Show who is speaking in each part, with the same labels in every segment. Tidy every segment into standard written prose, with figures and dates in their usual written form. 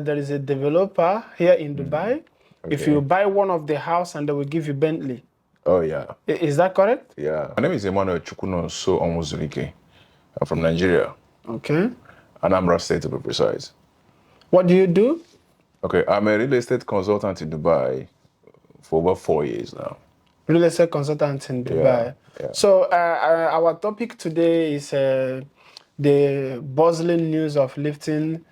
Speaker 1: there is a developer here in Dubai. If
Speaker 2: Okay.
Speaker 1: you buy one of the house and they will give you Bentley.
Speaker 2: Oh, yeah.
Speaker 1: Is that correct?
Speaker 2: Yeah. My name is Emmanuel So Onwuzurike. I'm from Nigeria,
Speaker 1: Okay.
Speaker 2: Anambra State to be precise.
Speaker 1: What do you do?
Speaker 2: Okay, I'm a real estate consultant in Dubai for over 4 years now.
Speaker 1: Real estate consultant in Dubai.
Speaker 2: Yeah.
Speaker 1: So our topic today is the bustling news of lifting,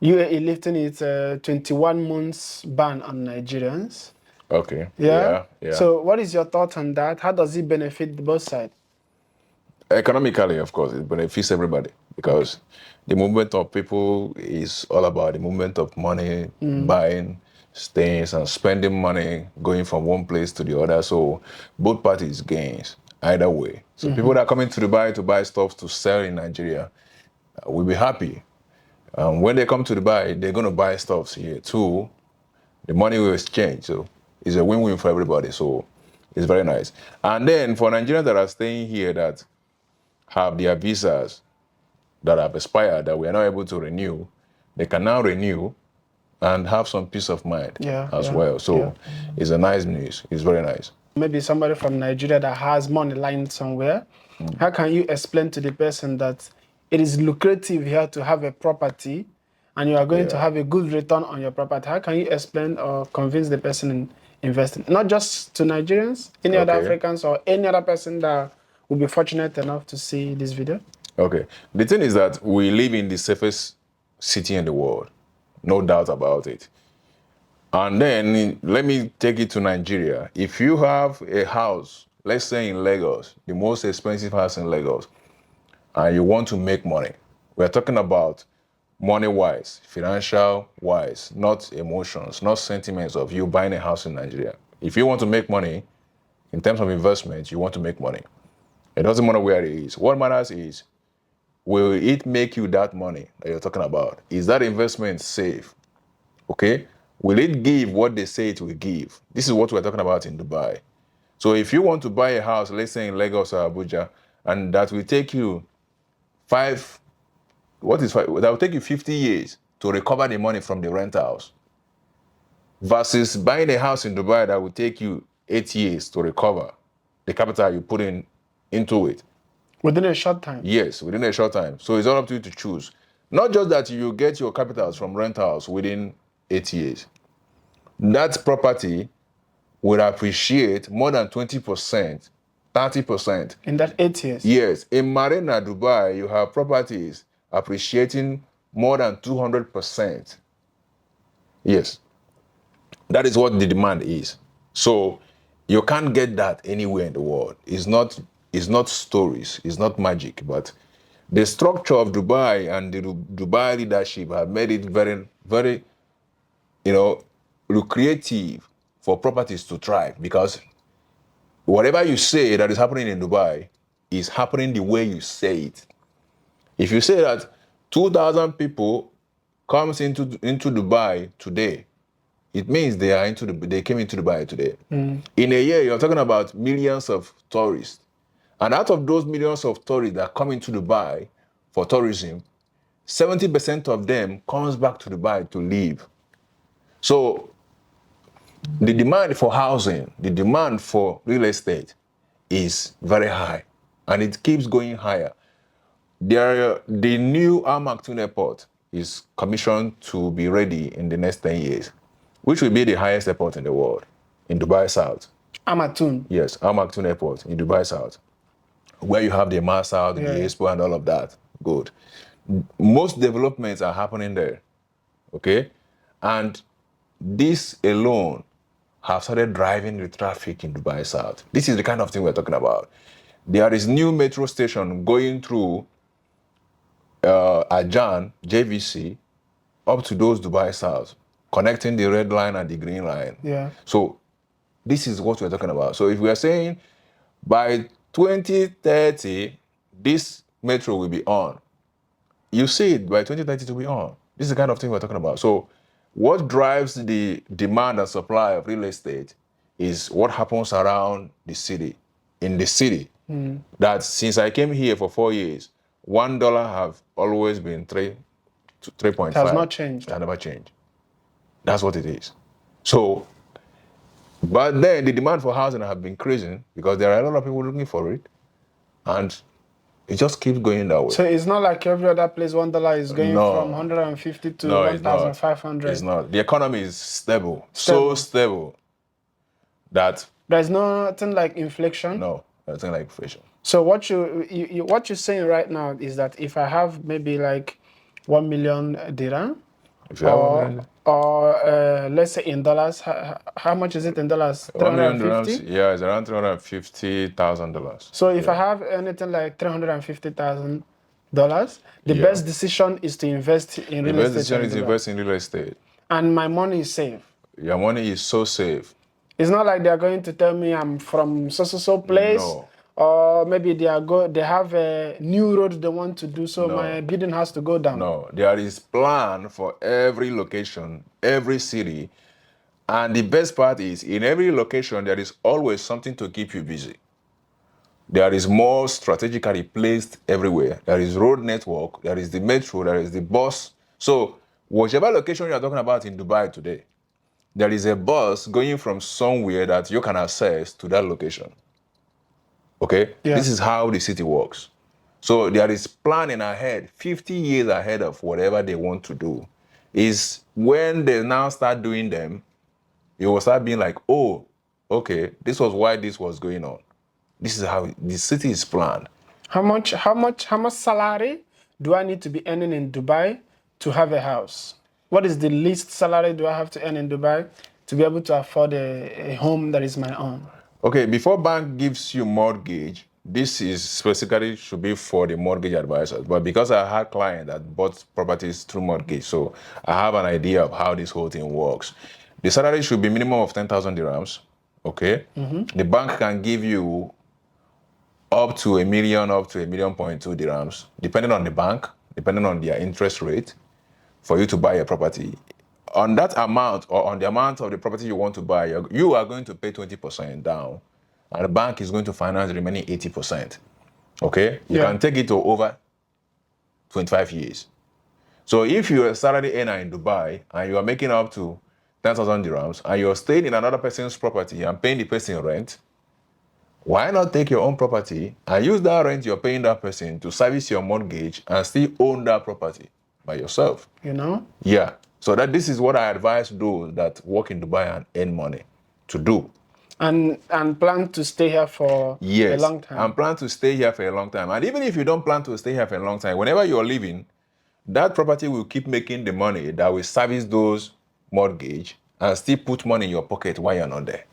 Speaker 1: UAE lifting its 21 months ban on Nigerians.
Speaker 2: Okay.
Speaker 1: Yeah?
Speaker 2: Yeah.
Speaker 1: So what is your thought on that? How does it benefit both sides?
Speaker 2: Economically, of course, it benefits everybody because the movement of people is all about the movement of money, buying things and spending money, going from one place to the other. So both parties gains either way. So people that are coming to Dubai to buy stuff to sell in Nigeria will be happy. When they come to Dubai, they're going to buy stuff here too. The money will exchange. So it's a win-win for everybody. So it's very nice. And then for Nigerians that are staying here that have their visas that have expired that we are not able to renew, they can now renew and have some peace of mind as well. So it's a nice news. It's very nice.
Speaker 1: Maybe somebody from Nigeria that has money lying somewhere. How can you explain to the person that it is lucrative here to have a property and you are going to have a good return on your property? How can you explain or convince the person in investing? Not just to Nigerians, any other Africans or any other person that will be fortunate enough to see this video?
Speaker 2: Okay. The thing is that we live in the safest city in the world. No doubt about it. And then let me take it to Nigeria. If you have a house, let's say in Lagos, the most expensive house in Lagos, and you want to make money, we're talking about money-wise, financial-wise, not emotions, not sentiments of you buying a house in Nigeria. If you want to make money, in terms of investment, you want to make money. It doesn't matter where it is. What matters is, will it make you that money that you're talking about? Is that investment safe? Okay? Will it give what they say it will give? This is what we're talking about in Dubai. So if you want to buy a house, let's say in Lagos or Abuja, and that will take you that will take you 50 years to recover the money from the rent house, versus buying a house in Dubai that will take you 8 years to recover the capital you put into it.
Speaker 1: Within a short time?
Speaker 2: Yes, within a short time. So it's all up to you to choose. Not just that you get your capitals from rent house within 8 years. That property will appreciate more than 20%, 30%.
Speaker 1: In that 8 years?
Speaker 2: Yes. In Marina, Dubai, you have properties appreciating more than 200%. Yes. That is what the demand is. So you can't get that anywhere in the world. It's not stories, it's not magic, but the structure of Dubai and the Dubai leadership have made it very, very, lucrative for properties to thrive, because whatever you say that is happening in Dubai is happening the way you say it. If you say that 2,000 people comes into Dubai today, it means they came into Dubai today. In a year, you're talking about millions of tourists. And out of those millions of tourists that come into Dubai for tourism, 70% of them comes back to Dubai to live. So the demand for housing, the demand for real estate is very high, and it keeps going higher. The new Al Maktoum Airport is commissioned to be ready in the next 10 years, which will be the highest airport in the world, in Dubai South.
Speaker 1: Al Maktoum?
Speaker 2: Yes, Al Maktoum Airport in Dubai South, where you have the Mars South, the Expo, and all of that. Good. Most developments are happening there, okay? And this alone have started driving the traffic in Dubai South. This is the kind of thing we're talking about. There is new metro station going through Ajan, JVC, up to those Dubai South, connecting the red line and the green line.
Speaker 1: Yeah.
Speaker 2: So this is what we're talking about. So if we are saying by 2030, this metro will be on, you see it by 2030 to be on. This is the kind of thing we're talking about. So what drives the demand and supply of real estate is what happens around the city, in the city. That since I came here for 4 years, $1 have always been 3.5.
Speaker 1: It has not changed.
Speaker 2: It has never changed. That's what it is. So, but then the demand for housing have been increasing because there are a lot of people looking for it, and it just keeps going that way.
Speaker 1: So it's not like every other place $1 is going
Speaker 2: No.
Speaker 1: from 150 to
Speaker 2: No, it's not.
Speaker 1: 1,500.
Speaker 2: It's not. The economy is stable. So stable that
Speaker 1: There's nothing like inflation.
Speaker 2: no, nothing like inflation.
Speaker 1: So what what you're saying right now is that if I have maybe like 1 million dirham,
Speaker 2: If you have
Speaker 1: or let's say in dollars, how much is it in dollars? 350.
Speaker 2: yeah, it's around $350,000.
Speaker 1: So if I have anything like $350,000, the best decision is to invest in real estate.
Speaker 2: The best decision is to invest in real estate.
Speaker 1: And my money is safe.
Speaker 2: Your money is so safe.
Speaker 1: It's not like they're going to tell me I'm from so place.
Speaker 2: No.
Speaker 1: Or maybe they have a new road they want to do, so my bidding has to go down.
Speaker 2: No, there is plan for every location, every city. And the best part is, in every location, there is always something to keep you busy. There is more strategically placed everywhere. There is road network, there is the metro, there is the bus. So, whichever location you are talking about in Dubai today, there is a bus going from somewhere that you can access to that location. Okay?
Speaker 1: Yeah.
Speaker 2: This is how the city works. So there is planning ahead, 50 years ahead of whatever they want to do. Is when they now start doing them, you will start being like, oh, okay, this was why this was going on. This is how the city is planned.
Speaker 1: How much salary do I need to be earning in Dubai to have a house? What is the least salary do I have to earn in Dubai to be able to afford a home that is my own?
Speaker 2: Okay, before bank gives you mortgage, this is specifically should be for the mortgage advisors. But because I had clients that bought properties through mortgage, so I have an idea of how this whole thing works. The salary should be minimum of 10,000 dirhams. Okay, the bank can give you up to $1 million, up to $1.2 million dirhams, depending on the bank, depending on their interest rate, for you to buy a property. On that amount, or on the amount of the property you want to buy, you are going to pay 20% down, and the bank is going to finance the remaining 80%. Okay? You can take it to over 25 years. So if you're a salary earner in Dubai, and you are making up to 10,000 dirhams, and you're staying in another person's property and paying the person rent, why not take your own property and use that rent you're paying that person to service your mortgage and still own that property by yourself?
Speaker 1: You know?
Speaker 2: Yeah. So that this is what I advise those that work in Dubai and earn money to do.
Speaker 1: And plan to stay here for a long time.
Speaker 2: And plan to stay here for a long time. And even if you don't plan to stay here for a long time, whenever you're leaving, that property will keep making the money that will service those mortgage and still put money in your pocket while you're not there.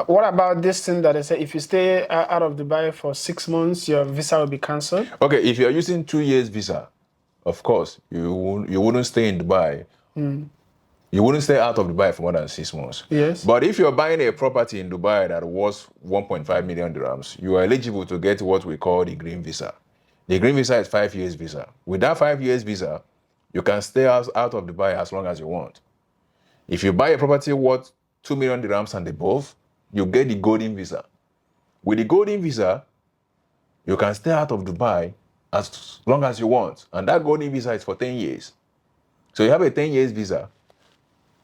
Speaker 1: What about this thing that they say if you stay out of Dubai for 6 months, your visa will be cancelled?
Speaker 2: Okay, if you're using 2 years visa, of course, you wouldn't stay in Dubai. You wouldn't stay out of Dubai for more than 6 months.
Speaker 1: Yes.
Speaker 2: But if you're buying a property in Dubai that was 1.5 million dirhams, you are eligible to get what we call the green visa. The green visa is 5 years visa. With that 5 years visa, you can stay out of Dubai as long as you want. If you buy a property worth 2 million dirhams and above, you get the golden visa. With the golden visa, you can stay out of Dubai as long as you want. And that golden visa is for 10 years. So you have a 10 years visa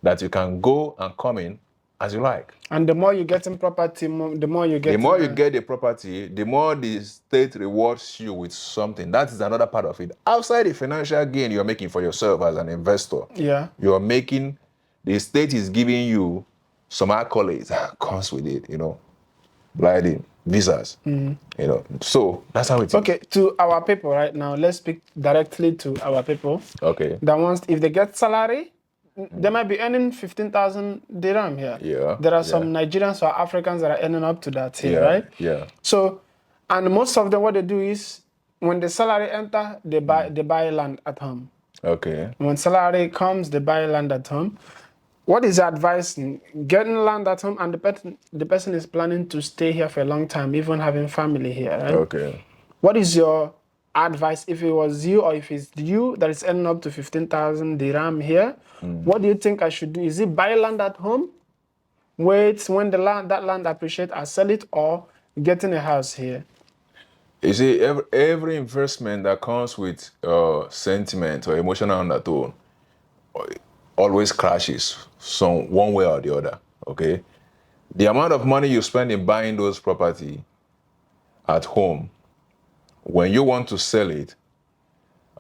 Speaker 2: that you can go and come in as you like.
Speaker 1: And the more you get in property, the more you get.
Speaker 2: The more you get the property, the more the state rewards you with something. That is another part of it. Outside the financial gain you're making for yourself as an investor, you're making, the state is giving you some accolades that comes with it, blinding visas, So that's how it is.
Speaker 1: Okay, to our people right now, let's speak directly to our people.
Speaker 2: Okay.
Speaker 1: That once, if they get salary, they might be earning 15,000 dirham here.
Speaker 2: Yeah.
Speaker 1: There are some Nigerians or Africans that are earning up to that here, right?
Speaker 2: Yeah.
Speaker 1: So, and most of them, what they do is, when the salary enter, they buy land at home.
Speaker 2: Okay.
Speaker 1: When salary comes, they buy land at home. What is your advice in getting land at home, and the person is planning to stay here for a long time, even having family here, right?
Speaker 2: Okay.
Speaker 1: What is your advice if it was you or if it's you that is earning up to 15,000 dirham here? What do you think I should do? Is it buy land at home, wait when that land appreciates, I sell it, or getting a house here?
Speaker 2: You see, every investment that comes with sentiment or emotional undertone always crashes some one way or the other. Okay, the amount of money you spend in buying those property at home, when you want to sell it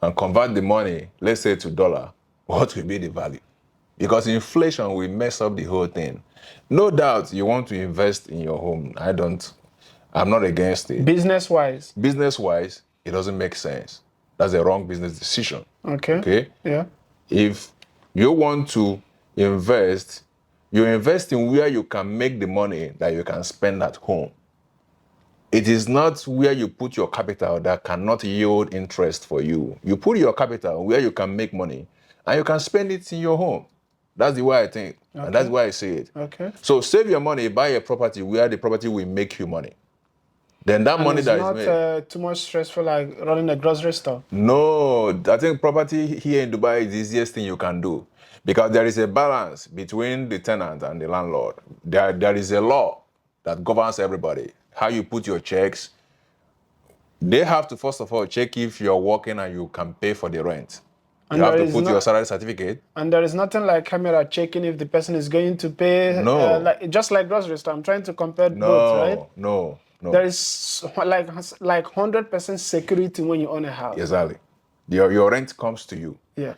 Speaker 2: and convert the money, let's say to dollar, what will be the value? Because inflation will mess up the whole thing. No doubt you want to invest in your home. I'm not against it.
Speaker 1: Business-wise.
Speaker 2: Business-wise, it doesn't make sense. That's a wrong business decision.
Speaker 1: Okay.
Speaker 2: Okay?
Speaker 1: Yeah.
Speaker 2: If you want to invest, you invest in where you can make the money that you can spend at home. It is not where you put your capital that cannot yield interest for you. You put your capital where you can make money and you can spend it in your home. That's the way I think.
Speaker 1: Okay.
Speaker 2: And that's why I say it.
Speaker 1: Okay.
Speaker 2: So save your money, buy a property where the property will make you money. Then that money that is made.
Speaker 1: It's not too much stressful like running a grocery store.
Speaker 2: No, I think property here in Dubai is the easiest thing you can do because there is a balance between the tenant and the landlord. There is a law that governs everybody. How you put your checks. They have to first of all check if you're working and you can pay for the rent.
Speaker 1: And
Speaker 2: you have to put your salary certificate.
Speaker 1: And there is nothing like camera checking if the person is going to pay.
Speaker 2: No.
Speaker 1: Just like grocery store. I'm trying to compare both, right?
Speaker 2: No.
Speaker 1: There is like 100% security when you own a house.
Speaker 2: Exactly. Your rent comes to you.
Speaker 1: Yeah.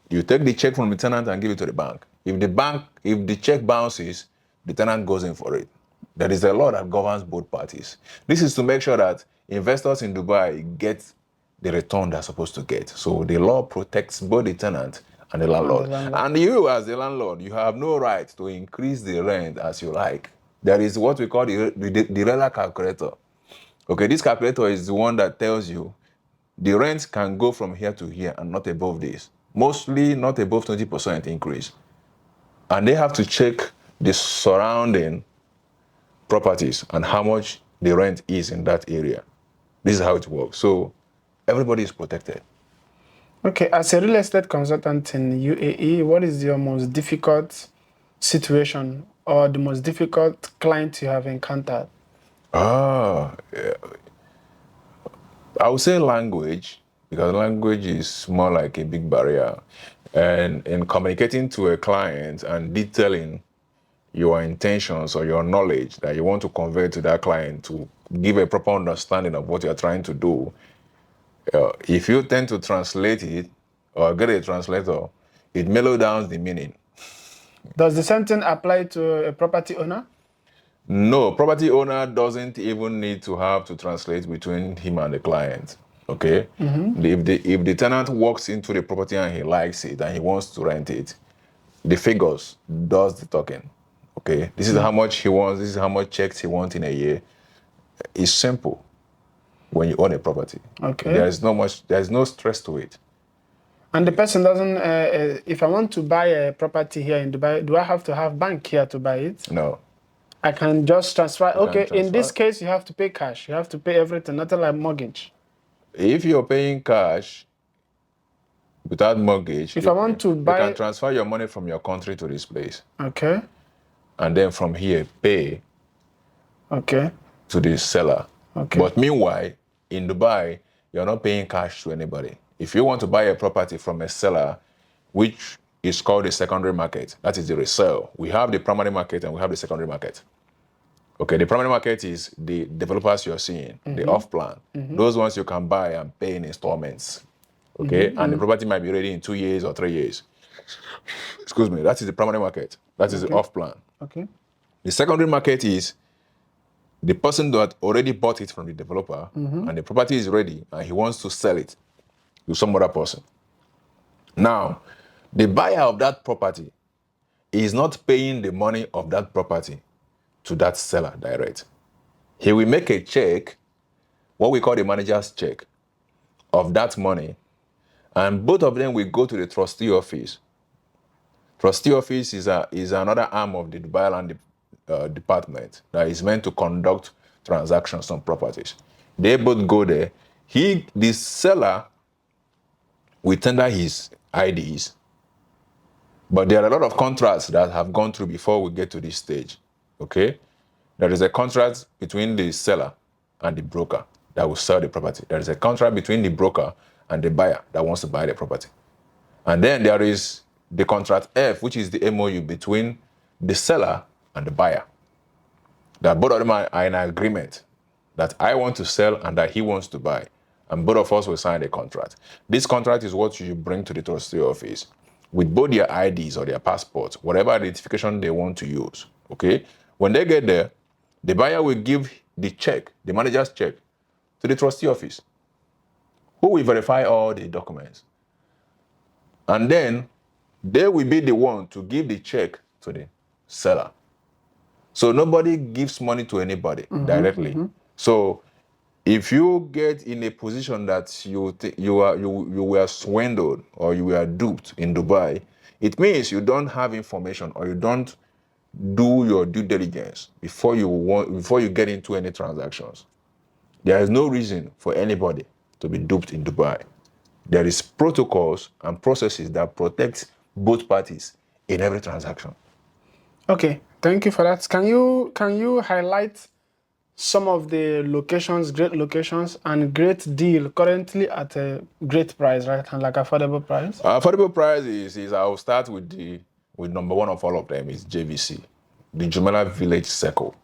Speaker 2: You take the check from the tenant and give it to the bank. If the check bounces, the tenant goes in for it. There is a law that governs both parties. This is to make sure that investors in Dubai get the return they're supposed to get. So the law protects both the tenant and the landlord. And you, as the landlord, you have no right to increase the rent as you like. There is what we call the rent calculator. Okay, this calculator is the one that tells you the rent can go from here to here and not above this. Mostly not above 20% increase. And they have to check the surrounding properties and how much the rent is in that area. This is how it works. So everybody is protected.
Speaker 1: Okay, as a real estate consultant in UAE, what is your most difficult situation or the most difficult client you have encountered?
Speaker 2: I would say language, because language is more like a big barrier. And in communicating to a client and detailing your intentions or your knowledge that you want to convey to that client to give a proper understanding of what you're trying to do, if you tend to translate it or get a translator, it mellows down the meaning.
Speaker 1: Does the same thing apply to a property owner?
Speaker 2: No, property owner doesn't even need to have to translate between him and the client. Okay? Mm-hmm. If the tenant walks into the property and he likes it and he wants to rent it, the figures does the talking. Okay? This is how much he wants, this is how much checks he wants in a year. It's simple when you own a property.
Speaker 1: Okay.
Speaker 2: There's no stress to it.
Speaker 1: And the person doesn't, if I want to buy a property here in Dubai, do I have to have bank here to buy it?
Speaker 2: No.
Speaker 1: I can just transfer. In this case, you have to pay cash. You have to pay everything, not like mortgage.
Speaker 2: If you're paying cash without mortgage,
Speaker 1: if I want to buy,
Speaker 2: you can transfer your money from your country to this place.
Speaker 1: Okay.
Speaker 2: And then from here, pay.
Speaker 1: Okay.
Speaker 2: To the seller.
Speaker 1: Okay.
Speaker 2: But meanwhile, in Dubai, you're not paying cash to anybody. If you want to buy a property from a seller, which is called the secondary market, that is the resale. We have the primary market and we have the secondary market. Okay, the primary market is the developers you're seeing, the off-plan. Those ones you can buy and pay in installments. Okay, and the property might be ready in 2 years or 3 years. Excuse me, that is the primary market. That is the off-plan.
Speaker 1: Okay.
Speaker 2: The secondary market is the person that already bought it from the developer and the property is ready and he wants to sell it to some other person. Now, the buyer of that property is not paying the money of that property to that seller direct. He will make a check, what we call the manager's check, of that money, and both of them will go to the trustee office. Trustee office is another arm of the Dubai Land department that is meant to conduct transactions on properties. They both go there. The seller will tender his IDs, but there are a lot of contracts that have gone through before we get to this stage. Okay, there is a contract between the seller and the broker. that will sell the property. There is a contract between the broker and the buyer that wants to buy the property. And then there is the contract F, which is the MOU between the seller and the buyer. That both of them are in agreement that I want to sell and that he wants to buy. And both of us will sign a contract. This contract is what you bring to the trustee office with both their IDs or their passports, whatever identification they want to use. Okay? When they get there, the buyer will give the check, the manager's check, to the trustee office, who will verify all the documents. And then they will be the one to give the check to the seller. So nobody gives money to anybody directly. So if you get in a position that you were swindled or you were duped in Dubai, it means you don't have information or you don't do your due diligence before you get into any transactions. There is no reason for anybody to be duped in Dubai. There is protocols and processes that protect both parties in every transaction.
Speaker 1: Okay, thank you for that. Can you highlight some of the locations, great locations, and great deal currently at a great price, right? And like affordable price?
Speaker 2: Affordable price is I'll start with number one of all of them is JVC, the Jumela Village Circle.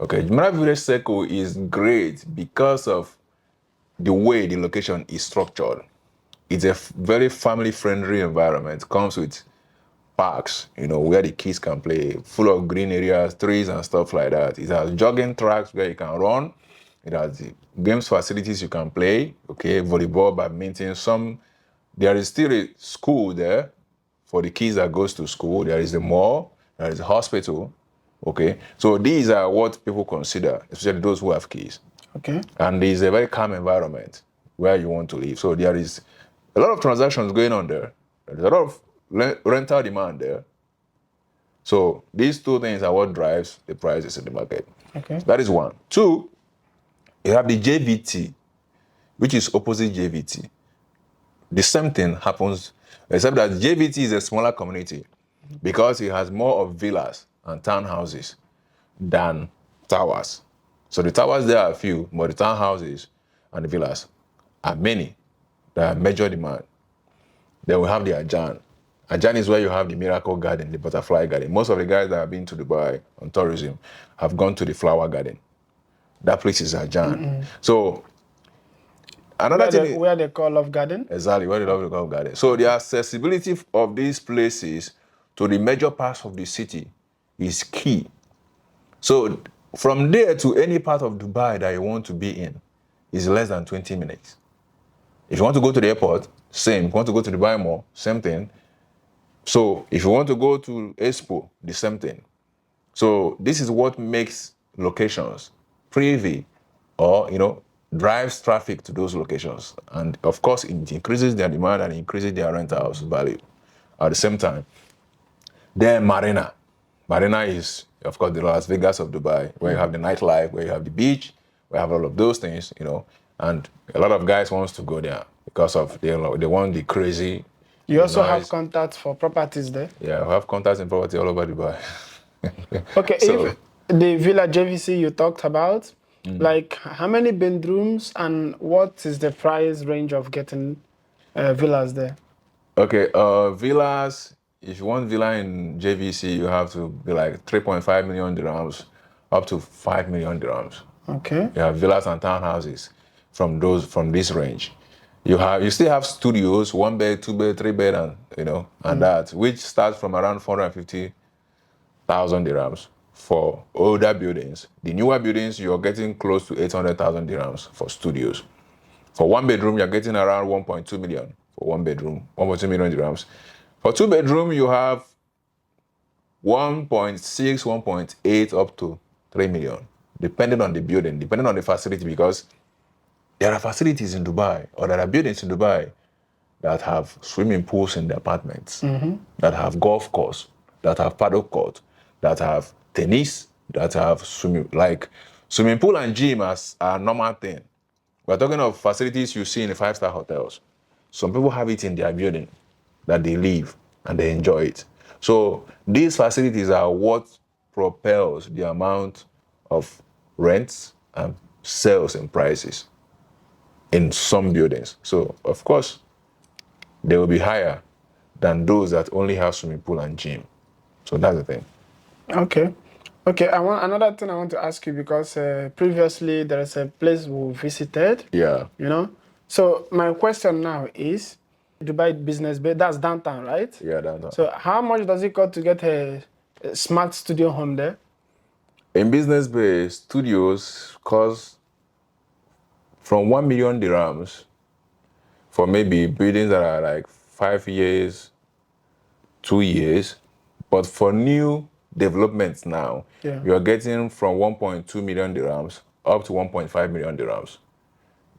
Speaker 2: Okay, Jumela Village Circle is great because of the way the location is structured. It's a very family-friendly environment. Comes with parks, where the kids can play, full of green areas, trees and stuff like that. It has jogging tracks where you can run. It has the games facilities you can play, okay, volleyball, badminton. There is still a school there for the kids that goes to school. There is a mall, there is a hospital, okay. So these are what people consider, especially those who have kids.
Speaker 1: Okay.
Speaker 2: And it's a very calm environment where you want to live. So there is a lot of transactions going on there. There's a lot of rental demand there. So these two things are what drives the prices in the market.
Speaker 1: Okay.
Speaker 2: That is one. Two, you have the JVT, which is opposite JVT. The same thing happens, except that JVT is a smaller community because it has more of villas and townhouses than towers. So the towers there are few, but the townhouses and the villas are many. There are major demand. Then we have the Ajan. Ajan is where you have the Miracle Garden, the Butterfly Garden. Most of the guys that have been to Dubai on tourism have gone to the Flower Garden. That place is Ajan. So another thing,
Speaker 1: where they call Love Garden?
Speaker 2: Exactly, where they love the Love Garden. So the accessibility of these places to the major parts of the city is key. So from there to any part of Dubai that you want to be in is less than 20 minutes. If you want to go to the airport, same. If you want to go to Dubai Mall, same thing. So if you want to go to Expo, the same thing. So this is what makes locations privy or, drives traffic to those locations. And of course, it increases their demand and increases their rental house value at the same time. Then Marina. Marina is, of course, the Las Vegas of Dubai, where you have the nightlife, where you have the beach, where you have all of those things, and a lot of guys wants to go there because of they want the crazy.
Speaker 1: You also have contacts for properties there?
Speaker 2: Yeah, we have contacts in property all over Dubai.
Speaker 1: Okay, so, if the Villa JVC you talked about, like how many bedrooms and what is the price range of getting villas there?
Speaker 2: Okay, villas, if you want villa in JVC, you have to be like 3.5 million dirhams up to 5 million dirhams.
Speaker 1: Okay.
Speaker 2: You have villas and townhouses from this range. You still have studios, 1 bed, 2 bed, 3 bed, and that, which starts from around 450,000 dirhams for older buildings. The newer buildings, you're getting close to 800,000 dirhams for studios. For 1 bedroom, you're getting around 1.2 million for 1 bedroom, 1.2 million dirhams. For 2 bedroom, you have 1.6, 1.8 up to 3 million, depending on the building, depending on the facility, because there are facilities in Dubai, or there are buildings in Dubai that have swimming pools in the apartments, that have golf course, that have paddle court, that have tennis, that have swimming pool and gym as a normal thing. We're talking of facilities you see in the 5-star hotels. Some people have it in their building that they live and they enjoy it. So these facilities are what propels the amount of rents and sales and prices in some buildings. So, of course, they will be higher than those that only have swimming pool and gym. So that's the thing.
Speaker 1: Okay. Okay, another thing I want to ask you, because previously there is a place we visited.
Speaker 2: Yeah.
Speaker 1: You know? So my question now is, Dubai Business Bay, that's downtown, right?
Speaker 2: Yeah, downtown.
Speaker 1: So how much does it cost to get a smart studio home there?
Speaker 2: In Business Bay, studios cost from 1 million dirhams for maybe buildings that are like 5 years, 2 years. But for new developments now,
Speaker 1: Yeah.
Speaker 2: you're getting from 1.2 million dirhams up to 1.5 million dirhams.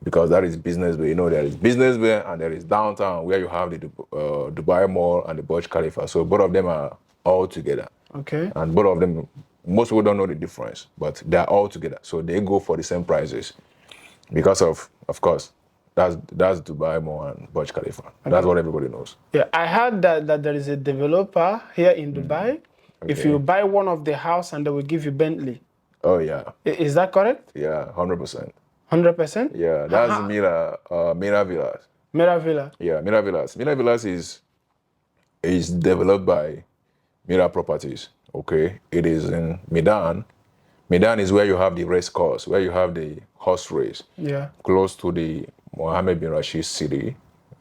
Speaker 2: Because that is Business Bay. You know, there is Business Bay and there is downtown where you have the Dubai Mall and the Burj Khalifa. So both of them are all together.
Speaker 1: Okay.
Speaker 2: And both of them, most people don't know the difference, but they're all together. So they go for the same prices because of course, that's Dubai Mall and Burj Khalifa. That's what everybody knows.
Speaker 1: Yeah, I heard that there is a developer here in Dubai. If
Speaker 2: Okay.
Speaker 1: you buy one of the house and they will give you Bentley.
Speaker 2: Oh yeah,
Speaker 1: Is that correct?
Speaker 2: yeah, 100%.
Speaker 1: 100%?
Speaker 2: Yeah, that's Mira Villas.
Speaker 1: Mera Villa.
Speaker 2: Yeah, Mira Villas. Mira Villas is developed by Mira Properties. Okay, it is in Medan. Medan is where you have the race course, where you have the horse race,
Speaker 1: Yeah.
Speaker 2: close to the Mohammed bin Rashid city.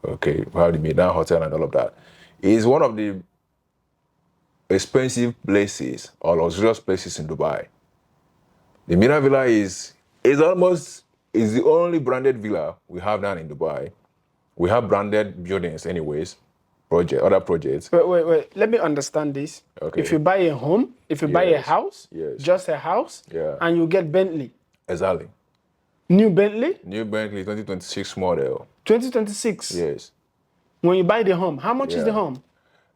Speaker 2: Okay, you have the Medan Hotel and all of that. It is one of the expensive places or luxurious places in Dubai. The Mira Villa is the only branded villa we have down in Dubai. We have branded buildings anyways, other projects.
Speaker 1: Wait. Let me understand this.
Speaker 2: Okay.
Speaker 1: If you buy a home, if you buy a
Speaker 2: Yes.
Speaker 1: house,
Speaker 2: Yes.
Speaker 1: just a house,
Speaker 2: Yeah.
Speaker 1: and you get Bentley,
Speaker 2: Exactly.
Speaker 1: new Bentley,
Speaker 2: New Bentley 2026 model.
Speaker 1: 2026.
Speaker 2: Yes.
Speaker 1: When you buy the home, how much is the
Speaker 2: Yeah.
Speaker 1: home?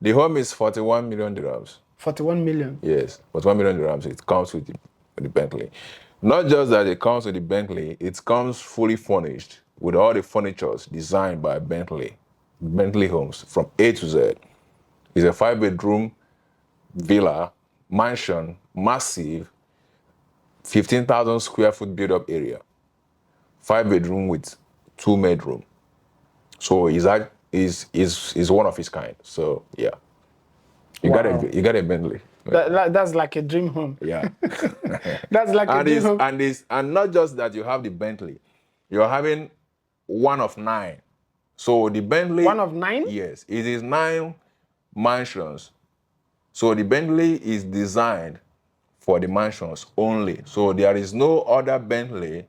Speaker 2: The home is 41 million dirhams.
Speaker 1: 41 million.
Speaker 2: Yes, but 1 million dirhams, it comes with the Bentley. Not just that it comes with the Bentley, it comes fully furnished with all the furnitures designed by Bentley Homes from A to Z. It's a 5-bedroom villa, mansion, massive, 15,000 square foot build-up area. 5-bedroom with 2 bedroom. So is one of its kind. So yeah. You
Speaker 1: Wow.
Speaker 2: got a Bentley.
Speaker 1: That's like a dream home.
Speaker 2: Yeah.
Speaker 1: That's like a dream home.
Speaker 2: And not just that you have the Bentley, you're having one of 9. So the Bentley,
Speaker 1: One of 9?
Speaker 2: yes, it is 9 mansions. So the Bentley is designed for the mansions only. So there is no other Bentley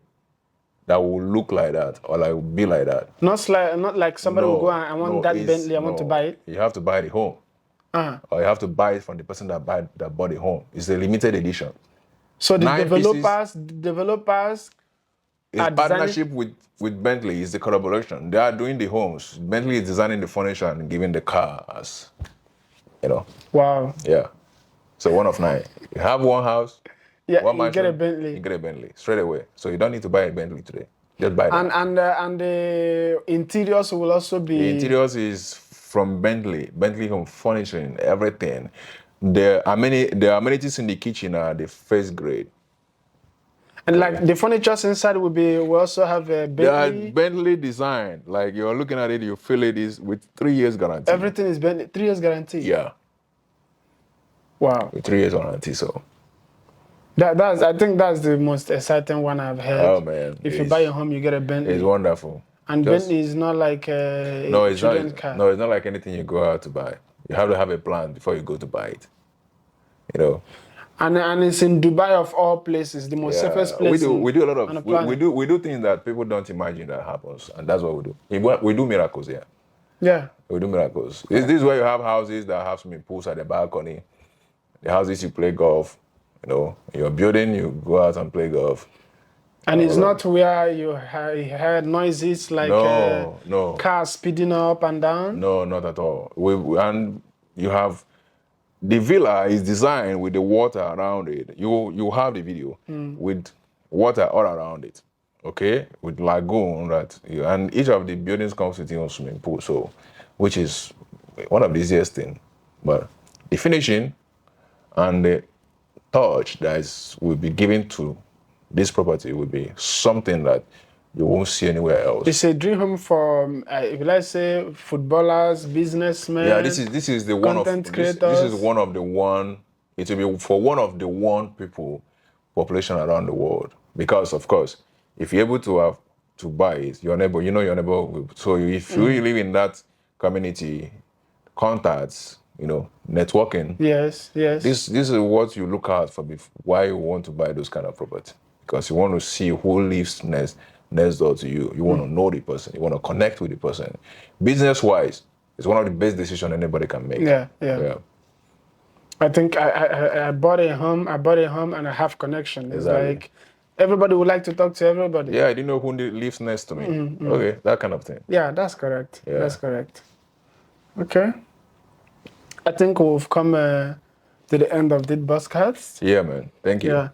Speaker 2: that will look like that or like be like that.
Speaker 1: Not like somebody will go and I want that Bentley, I want to buy it.
Speaker 2: You have to buy the home. Or you have to buy it from the person that bought the home. It's a limited edition.
Speaker 1: So the
Speaker 2: 9
Speaker 1: developers
Speaker 2: It's
Speaker 1: are
Speaker 2: partnership with Bentley. It's the collaboration. They are doing the homes. Bentley is designing the furniture and giving the car as,
Speaker 1: Wow.
Speaker 2: yeah. So 1 of 9. You have one house,
Speaker 1: Yeah,
Speaker 2: one
Speaker 1: you
Speaker 2: mansion,
Speaker 1: get a Bentley.
Speaker 2: You get a Bentley straight away. So you don't need to buy a Bentley today. Just buy that.
Speaker 1: And the interiors will also be.
Speaker 2: The interiors is from Bentley Home Furnishing, everything. The amenities in the kitchen are the first grade.
Speaker 1: And like the furniture inside will also have a
Speaker 2: They are
Speaker 1: Bentley.
Speaker 2: Bentley design. Like you're looking at it, you feel it is with 3 years guarantee.
Speaker 1: Everything is Bentley. 3 years guarantee.
Speaker 2: Yeah,
Speaker 1: Wow.
Speaker 2: with 3 years guarantee. So,
Speaker 1: I think that's the most exciting one I've heard.
Speaker 2: oh man,
Speaker 1: If you buy a home, you get a Bentley.
Speaker 2: it's wonderful.
Speaker 1: And
Speaker 2: Just-
Speaker 1: Bentley is not like a
Speaker 2: No, it's
Speaker 1: children's
Speaker 2: not.
Speaker 1: car.
Speaker 2: No, it's not like anything you go out to buy. You have to have a plan before you go to buy it.
Speaker 1: And it's in Dubai of all places, the most safest place.
Speaker 2: we do a lot
Speaker 1: on the
Speaker 2: of
Speaker 1: planet.
Speaker 2: we do things that people don't imagine that happens, and that's what we do. We do miracles here.
Speaker 1: Yeah.
Speaker 2: We do miracles. This is where you have houses that have swimming pools at the balcony. The houses you play golf. You're building, you go out and play golf.
Speaker 1: And it's not where you heard noises like
Speaker 2: No.
Speaker 1: cars speeding up and down.
Speaker 2: No, not at all. And you have the villa is designed with the water around it. You have the video with water all around it, okay, with lagoon and each of the buildings comes with its own swimming pool. So, which is one of the easiest thing, but the finishing and the touch will be given to this property will be something that you won't see anywhere else.
Speaker 1: It's a dream home for, if let's say, footballers, businessmen.
Speaker 2: Yeah, this is the one of
Speaker 1: content
Speaker 2: this
Speaker 1: creators.
Speaker 2: is one of the one. It will be for one of the one people population around the world, because of course, if you're able to have to buy it, your neighbor, you know your neighbor. So if you live in that community, contacts, networking.
Speaker 1: Yes.
Speaker 2: This is what you look out for. Why you want to buy those kind of property, because you want to see who lives next door to you. You want to know the person. You want to connect with the person. Business wise, it's one of the best decisions anybody can make.
Speaker 1: Yeah. I think I bought a home. And I have connection. It's
Speaker 2: Exactly.
Speaker 1: like everybody would like to talk to everybody.
Speaker 2: Yeah, I didn't know who lives next to me. Okay, that kind of thing.
Speaker 1: Yeah, that's correct.
Speaker 2: Yeah.
Speaker 1: That's correct. Okay. I think we've come to the end of this podcast.
Speaker 2: Yeah, man. Thank you.
Speaker 1: Yeah.